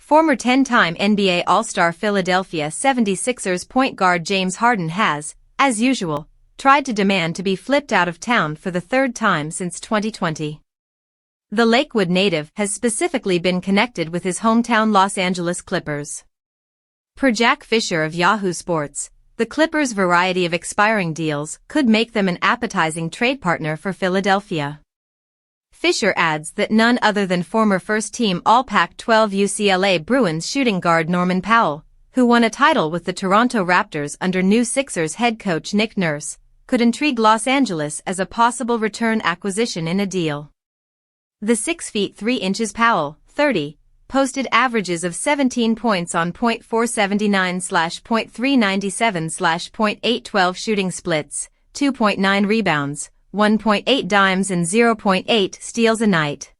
Former 10-time NBA All-Star Philadelphia 76ers point guard James Harden has, as usual, tried to demand to be flipped out of town for the third time since 2020. The Lakewood native has specifically been connected with his hometown Los Angeles Clippers. Per Jack Fisher of Yahoo Sports, the Clippers' variety of expiring deals could make them an appetizing trade partner for Philadelphia. Fisher adds that none other than former first-team All-Pac-12 UCLA Bruins shooting guard Norman Powell, who won a title with the Toronto Raptors under new Sixers head coach Nick Nurse, could intrigue Los Angeles as a possible return acquisition in a deal. The 6 feet 3 inches Powell, 30, posted averages of 17 points on .479/.397/.812 shooting splits, 2.9 rebounds, 1.8 dimes and 0.8 steals a night.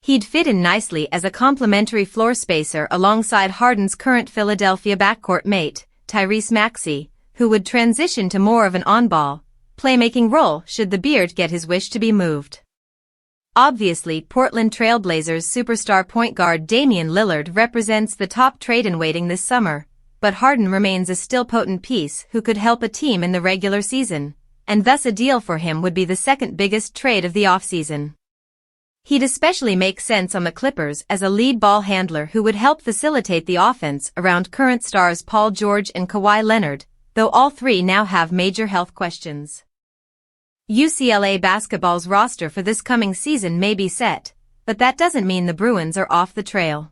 He'd fit in nicely as a complementary floor spacer alongside Harden's current Philadelphia backcourt mate, Tyrese Maxey, who would transition to more of an on-ball, playmaking role should the Beard get his wish to be moved. Obviously, Portland Trail Blazers superstar point guard Damian Lillard represents the top trade in waiting this summer, but Harden remains a still potent piece who could help a team in the regular season, and thus a deal for him would be the second biggest trade of the offseason. He'd especially make sense on the Clippers as a lead ball handler who would help facilitate the offense around current stars Paul George and Kawhi Leonard, though all three now have major health questions. UCLA Basketball's roster for this coming season may be set, but that doesn't mean the Bruins are off the trail.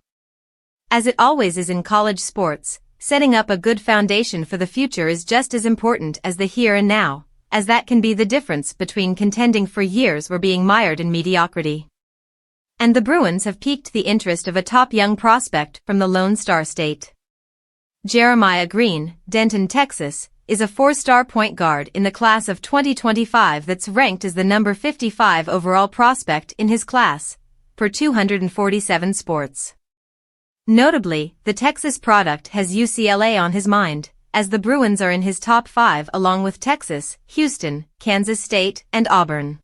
As it always is in college sports, setting up a good foundation for the future is just as important as the here and now, as that can be the difference between contending for years or being mired in mediocrity. And the Bruins have piqued the interest of a top young prospect from the Lone Star State. Jeremiah Green, Denton, Texas, is a 4-star point guard in the class of 2025 that's ranked as the number 55 overall prospect in his class, per 247 Sports. Notably, the Texas product has UCLA on his mind, as the Bruins are in his top 5 along with Texas, Houston, Kansas State, and Auburn.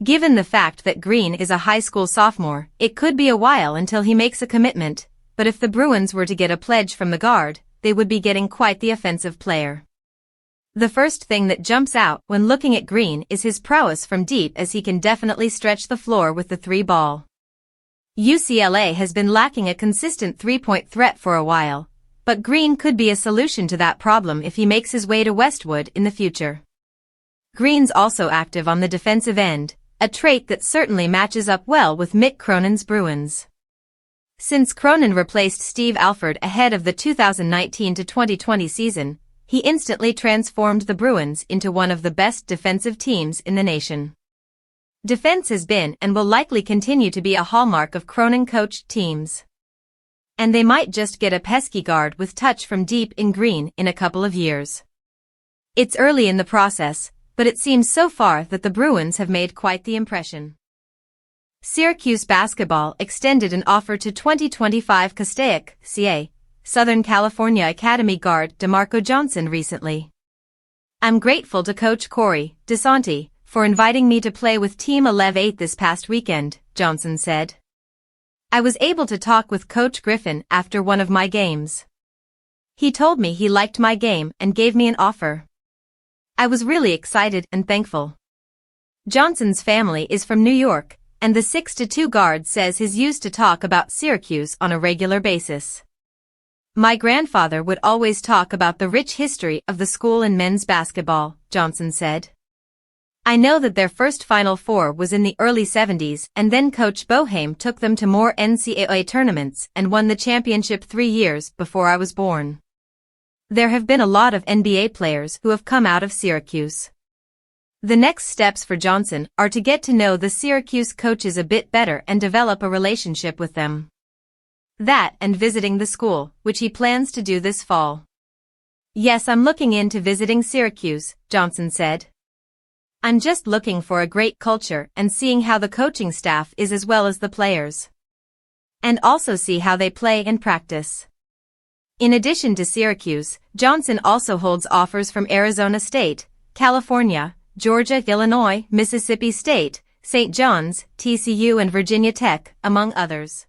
Given the fact that Green is a high school sophomore, it could be a while until he makes a commitment, but if the Bruins were to get a pledge from the guard, they would be getting quite the offensive player. The first thing that jumps out when looking at Green is his prowess from deep, as he can definitely stretch the floor with the 3-ball. UCLA has been lacking a consistent 3-point threat for a while, but Green could be a solution to that problem if he makes his way to Westwood in the future. Green's also active on the defensive end, a trait that certainly matches up well with Mick Cronin's Bruins. Since Cronin replaced Steve Alford ahead of the 2019-2020 season, he instantly transformed the Bruins into one of the best defensive teams in the nation. Defense has been and will likely continue to be a hallmark of Cronin-coached teams. And they might just get a pesky guard with touch from deep in Green in a couple of years. It's early in the process, but it seems so far that the Bruins have made quite the impression. Syracuse basketball extended an offer to 2025 Castaic, CA, Southern California Academy guard DeMarco Johnson recently. "I'm grateful to Coach Corey DeSanti for inviting me to play with Team 11 this past weekend," Johnson said. "I was able to talk with Coach Griffin after one of my games. He told me he liked my game and gave me an offer. I was really excited and thankful." Johnson's family is from New York, and the 6'2" guard says he's used to talk about Syracuse on a regular basis. "My grandfather would always talk about the rich history of the school in men's basketball," Johnson said. "I know that their first Final Four was in the early 70s, and then Coach Boeheim took them to more NCAA tournaments and won the championship 3 years before I was born. There have been a lot of NBA players who have come out of Syracuse." The next steps for Johnson are to get to know the Syracuse coaches a bit better and develop a relationship with them. That and visiting the school, which he plans to do this fall. "Yes, I'm looking into visiting Syracuse," Johnson said. "I'm just looking for a great culture and seeing how the coaching staff is as well as the players. And also see how they play and practice." In addition to Syracuse, Johnson also holds offers from Arizona State, California, Georgia, Illinois, Mississippi State, St. John's, TCU and Virginia Tech, among others.